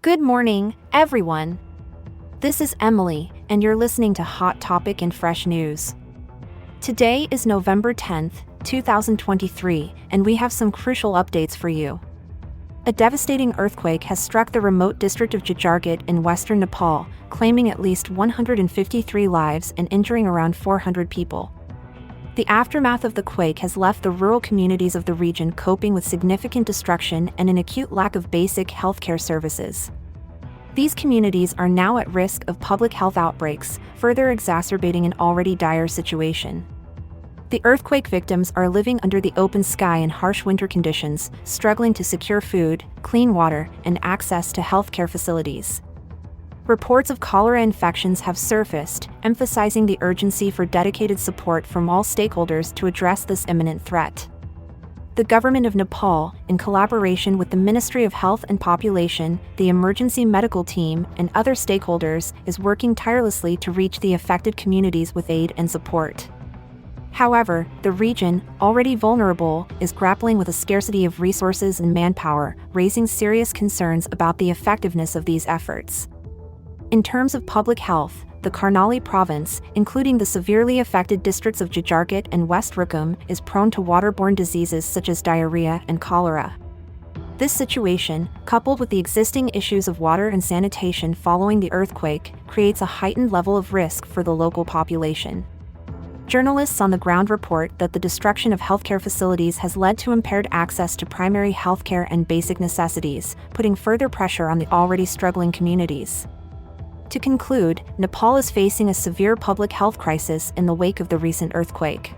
Good morning, everyone. This is Emily, and you're listening to Hot Topic and Fresh News. Today is November 10th, 2023, and we have some crucial updates for you. A devastating earthquake has struck the remote district of Jharkhand in western Nepal, claiming at least 153 lives and injuring around 400 people. The aftermath of the quake has left the rural communities of the region coping with significant destruction and an acute lack of basic healthcare services. These communities are now at risk of public health outbreaks, further exacerbating an already dire situation. The earthquake victims are living under the open sky in harsh winter conditions, struggling to secure food, clean water, and access to healthcare facilities. Reports of cholera infections have surfaced, emphasizing the urgency for dedicated support from all stakeholders to address this imminent threat. The government of Nepal, in collaboration with the Ministry of Health and Population, the emergency medical team, and other stakeholders, is working tirelessly to reach the affected communities with aid and support. However, the region, already vulnerable, is grappling with a scarcity of resources and manpower, raising serious concerns about the effectiveness of these efforts. In terms of public health, the Karnali province, including the severely affected districts of Jharkhand and West Sikkim, is prone to waterborne diseases such as diarrhea and cholera. This situation, coupled with the existing issues of water and sanitation following the earthquake, creates a heightened level of risk for the local population. Journalists on the ground report that the destruction of healthcare facilities has led to impaired access to primary healthcare and basic necessities, putting further pressure on the already struggling communities. To conclude, Nepal is facing a severe public health crisis in the wake of the recent earthquake.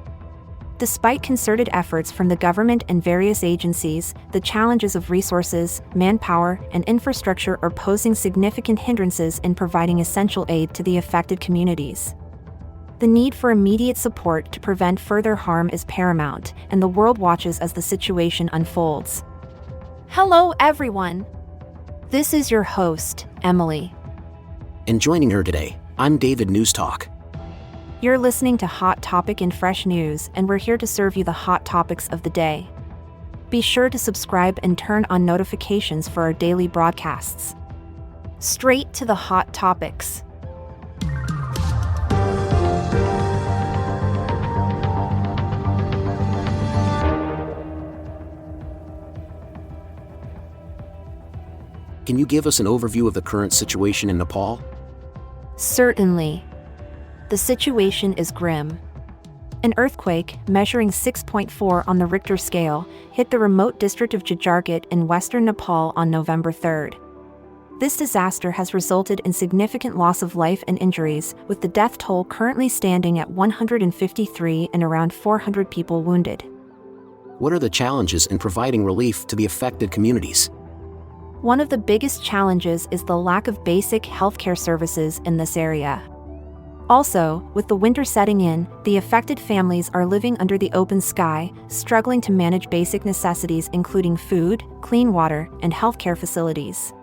Despite concerted efforts from the government and various agencies, the challenges of resources, manpower, and infrastructure are posing significant hindrances in providing essential aid to the affected communities. The need for immediate support to prevent further harm is paramount, and the world watches as the situation unfolds. Hello, everyone. This is your host, Emily. And joining her today, I'm David News Talk. You're listening to Hot Topic and Fresh News, and we're here to serve you the hot topics of the day. Be sure to subscribe and turn on notifications for our daily broadcasts. Straight to the hot topics. Can you give us an overview of the current situation in Nepal? Certainly. The situation is grim. An earthquake, measuring 6.4 on the Richter scale, hit the remote district of Jharkhand in western Nepal on November 3rd. This disaster has resulted in significant loss of life and injuries, with the death toll currently standing at 153 and around 400 people wounded. What are the challenges in providing relief to the affected communities? One of the biggest challenges is the lack of basic healthcare services in this area. Also, with the winter setting in, the affected families are living under the open sky, struggling to manage basic necessities including food, clean water, and healthcare facilities.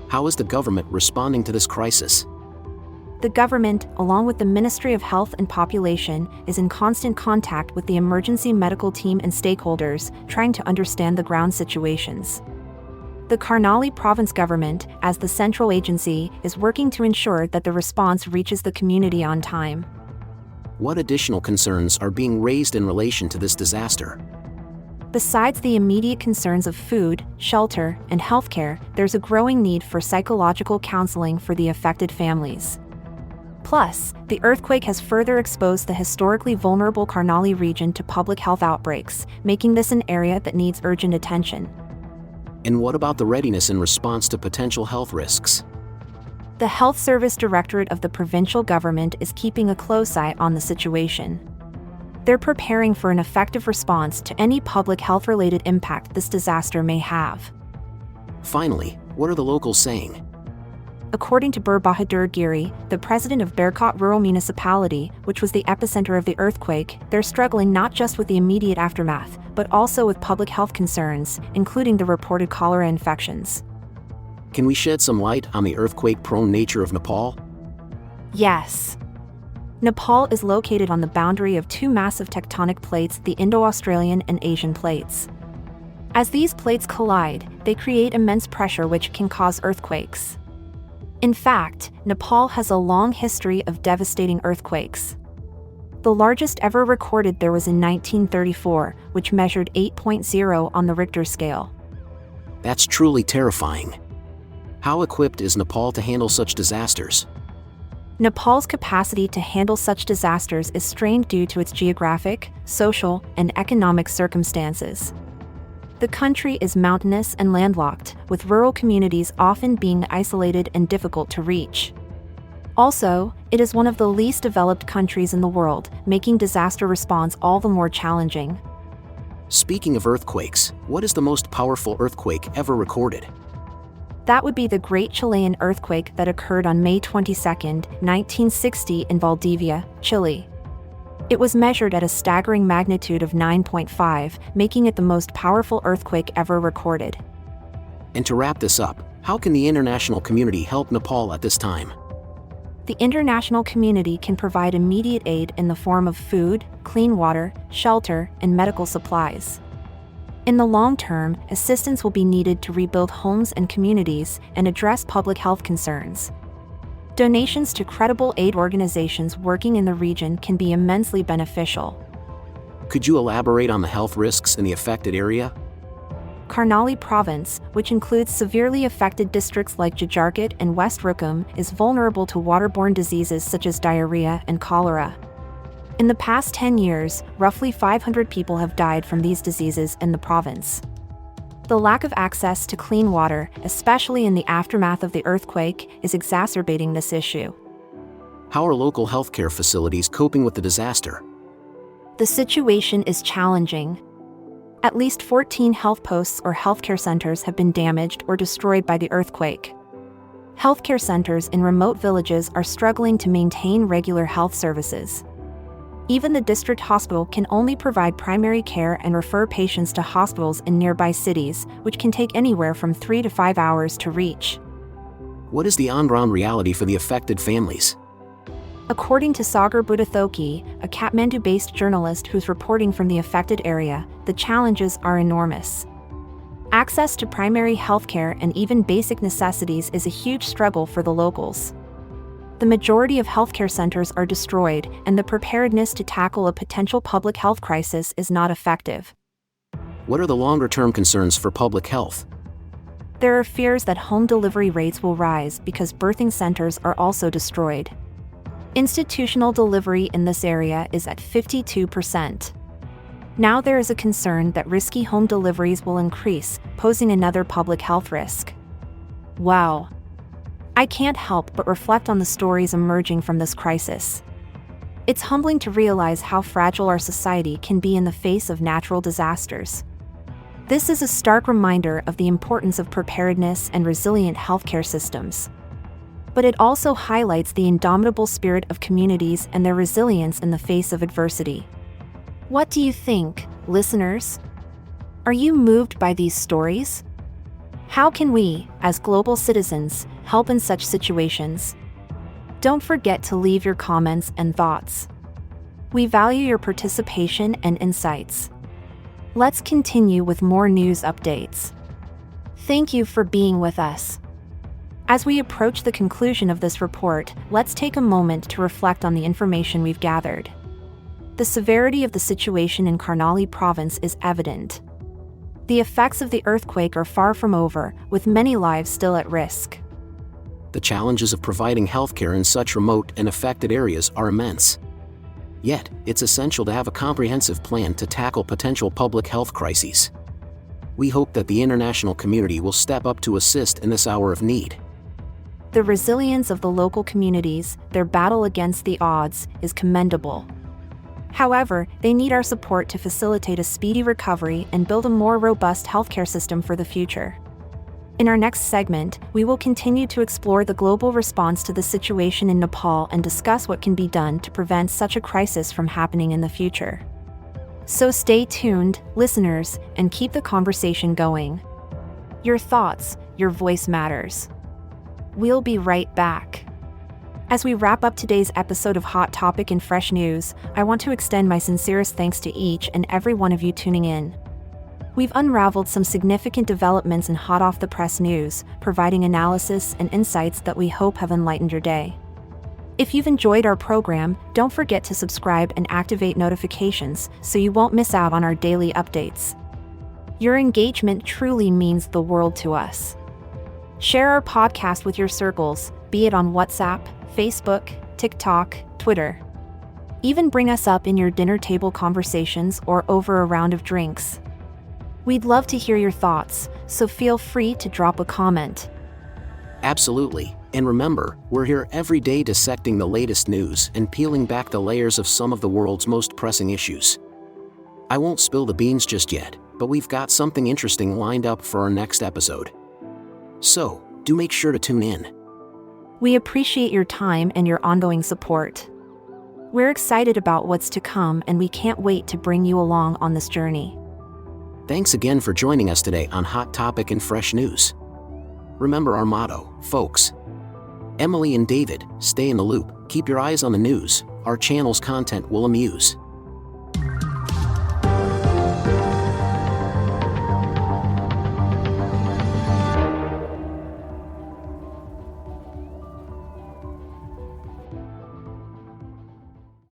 How is the government responding to this crisis? The government, along with the Ministry of Health and Population, is in constant contact with the emergency medical team and stakeholders, trying to understand the ground situations. The Karnali province government, as the central agency, is working to ensure that the response reaches the community on time. What additional concerns are being raised in relation to this disaster? Besides the immediate concerns of food, shelter, and healthcare, there's a growing need for psychological counseling for the affected families. Plus, the earthquake has further exposed the historically vulnerable Karnali region to public health outbreaks, making this an area that needs urgent attention. And what about the readiness in response to potential health risks? The Health Service Directorate of the provincial government is keeping a close eye on the situation. They're preparing for an effective response to any public health-related impact this disaster may have. Finally, what are the locals saying? According to Bir Bahadur Giri, the president of Berkot Rural Municipality, which was the epicenter of the earthquake, they're struggling not just with the immediate aftermath, but also with public health concerns, including the reported cholera infections. Can we shed some light on the earthquake-prone nature of Nepal? Yes. Nepal is located on the boundary of two massive tectonic plates, the Indo-Australian and Asian plates. As these plates collide, they create immense pressure which can cause earthquakes. In fact, Nepal has a long history of devastating earthquakes. The largest ever recorded there was in 1934, which measured 8.0 on the Richter scale. That's truly terrifying. How equipped is Nepal to handle such disasters? Nepal's capacity to handle such disasters is strained due to its geographic, social, and economic circumstances. The country is mountainous and landlocked, with rural communities often being isolated and difficult to reach. Also, it is one of the least developed countries in the world, making disaster response all the more challenging. Speaking of earthquakes, what is the most powerful earthquake ever recorded? That would be the Great Chilean Earthquake that occurred on May 22, 1960 in Valdivia, Chile. It was measured at a staggering magnitude of 9.5, making it the most powerful earthquake ever recorded. And to wrap this up, how can the international community help Nepal at this time? The international community can provide immediate aid in the form of food, clean water, shelter, and medical supplies. In the long term, assistance will be needed to rebuild homes and communities and address public health concerns. Donations to credible aid organizations working in the region can be immensely beneficial. Could you elaborate on the health risks in the affected area? Karnali Province, which includes severely affected districts like Jajarkot and West Rukum, is vulnerable to waterborne diseases such as diarrhea and cholera. In the past 10 years, roughly 500 people have died from these diseases in the province. The lack of access to clean water, especially in the aftermath of the earthquake, is exacerbating this issue. How are local healthcare facilities coping with the disaster? The situation is challenging. At least 14 health posts or healthcare centers have been damaged or destroyed by the earthquake. Healthcare centers in remote villages are struggling to maintain regular health services. Even the district hospital can only provide primary care and refer patients to hospitals in nearby cities, which can take anywhere from 3 to 5 hours to reach. What is the on-ground reality for the affected families? According to Sagar Buddhathoki, a Kathmandu-based journalist who's reporting from the affected area, the challenges are enormous. Access to primary healthcare and even basic necessities is a huge struggle for the locals. The majority of healthcare centers are destroyed, and the preparedness to tackle a potential public health crisis is not effective. What are the longer-term concerns for public health? There are fears that home delivery rates will rise because birthing centers are also destroyed. Institutional delivery in this area is at 52%. Now there is a concern that risky home deliveries will increase, posing another public health risk. Wow. I can't help but reflect on the stories emerging from this crisis. It's humbling to realize how fragile our society can be in the face of natural disasters. This is a stark reminder of the importance of preparedness and resilient healthcare systems. But it also highlights the indomitable spirit of communities and their resilience in the face of adversity. What do you think, listeners? Are you moved by these stories? How can we, as global citizens, help in such situations? Don't forget to leave your comments and thoughts. We value your participation and insights. Let's continue with more news updates. Thank you for being with us. As we approach the conclusion of this report, let's take a moment to reflect on the information we've gathered. The severity of the situation in Karnali Province is evident. The effects of the earthquake are far from over, with many lives still at risk. The challenges of providing healthcare in such remote and affected areas are immense. Yet, it's essential to have a comprehensive plan to tackle potential public health crises. We hope that the international community will step up to assist in this hour of need. The resilience of the local communities, their battle against the odds, is commendable. However, they need our support to facilitate a speedy recovery and build a more robust healthcare system for the future. In our next segment, we will continue to explore the global response to the situation in Nepal and discuss what can be done to prevent such a crisis from happening in the future. So stay tuned, listeners, and keep the conversation going. Your thoughts, your voice matters. We'll be right back. As we wrap up today's episode of Hot Topic and Fresh News, I want to extend my sincerest thanks to each and every one of you tuning in. We've unraveled some significant developments in hot off the press news, providing analysis and insights that we hope have enlightened your day. If you've enjoyed our program, don't forget to subscribe and activate notifications so you won't miss out on our daily updates. Your engagement truly means the world to us. Share our podcast with your circles, be it on WhatsApp, Facebook, TikTok, Twitter. Even bring us up in your dinner table conversations or over a round of drinks. We'd love to hear your thoughts, so feel free to drop a comment. Absolutely, and remember, we're here every day dissecting the latest news and peeling back the layers of some of the world's most pressing issues. I won't spill the beans just yet, but we've got something interesting lined up for our next episode. So, do make sure to tune in. We appreciate your time and your ongoing support. We're excited about what's to come, and we can't wait to bring you along on this journey. Thanks again for joining us today on Hot Topic and Fresh News. Remember our motto, folks. Emily and David, stay in the loop, keep your eyes on the news, our channel's content will amuse.